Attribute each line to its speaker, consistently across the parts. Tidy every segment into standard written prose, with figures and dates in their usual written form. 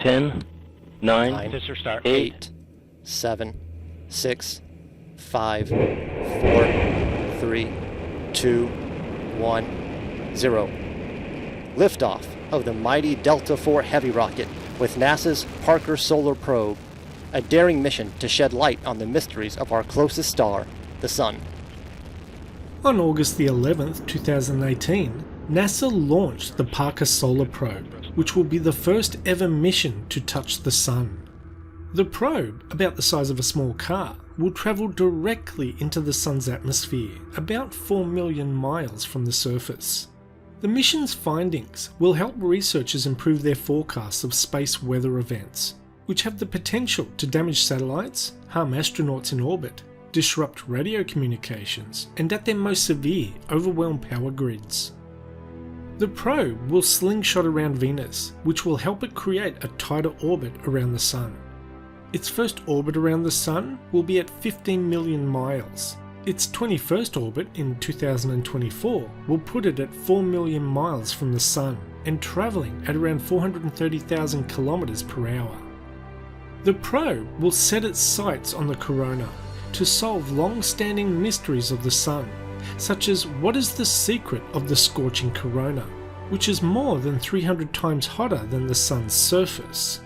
Speaker 1: 10, 9,
Speaker 2: Fisher start.
Speaker 1: 8,
Speaker 3: 7, 6, 5, 4, 3, 2, 1, 0. Liftoff of the mighty Delta IV Heavy rocket with NASA's Parker Solar Probe, a daring mission to shed light on the mysteries of our closest star, the Sun.
Speaker 4: On August the 11th, 2018, NASA launched the Parker Solar Probe, which will be the first ever mission to touch the Sun. The probe, about the size of a small car, will travel directly into the Sun's atmosphere, about 4 million miles from the surface. The mission's findings will help researchers improve their forecasts of space weather events, which have the potential to damage satellites, harm astronauts in orbit, disrupt radio communications, and at their most severe, overwhelm power grids. The probe will slingshot around Venus, which will help it create a tighter orbit around the Sun. Its first orbit around the Sun will be at 15 million miles. Its 21st orbit in 2024 will put it at 4 million miles from the Sun and travelling at around 430,000 kilometers per hour. The probe will set its sights on the corona to solve long-standing mysteries of the Sun, such as what is the secret of the scorching corona, which is more than 300 times hotter than the Sun's surface.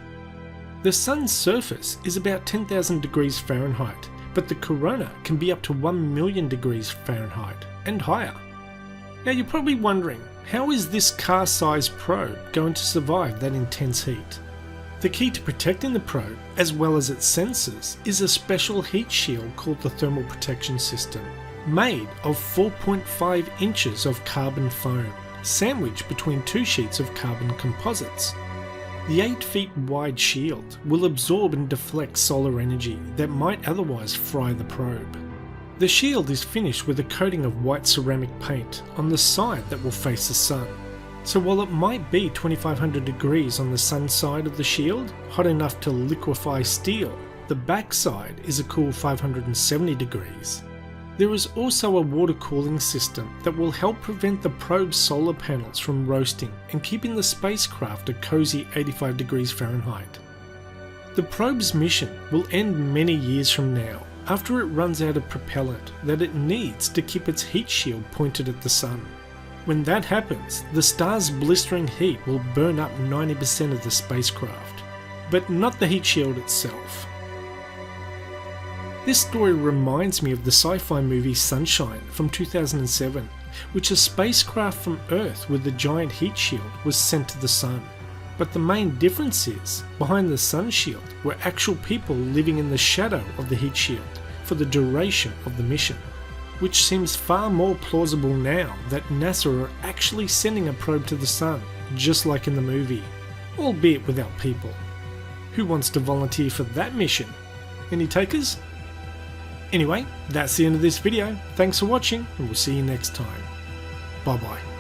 Speaker 4: The Sun's surface is about 10,000 degrees Fahrenheit, but the corona can be up to 1 million degrees Fahrenheit and higher. Now you're probably wondering, how is this car-sized probe going to survive that intense heat? The key to protecting the probe, as well as its sensors, is a special heat shield called the Thermal Protection System, made of 4.5 inches of carbon foam, sandwiched between two sheets of carbon composites. The 8 feet wide shield will absorb and deflect solar energy that might otherwise fry the probe. The shield is finished with a coating of white ceramic paint on the side that will face the Sun. So while it might be 2500 degrees on the Sun side of the shield, hot enough to liquefy steel, the back side is a cool 570 degrees. There is also a water cooling system that will help prevent the probe's solar panels from roasting and keeping the spacecraft a cozy 85 degrees Fahrenheit. The probe's mission will end many years from now, after it runs out of propellant that it needs to keep its heat shield pointed at the Sun. When that happens, the star's blistering heat will burn up 90% of the spacecraft, but not the heat shield itself. This story reminds me of the sci-fi movie Sunshine from 2007, which a spacecraft from Earth with a giant heat shield was sent to the Sun. But the main difference is, behind the Sun shield were actual people living in the shadow of the heat shield for the duration of the mission, which seems far more plausible now that NASA are actually sending a probe to the Sun, just like in the movie, albeit without people. Who wants to volunteer for that mission? Any takers? Anyway, that's the end of this video. Thanks for watching, and we'll see you next time. Bye bye.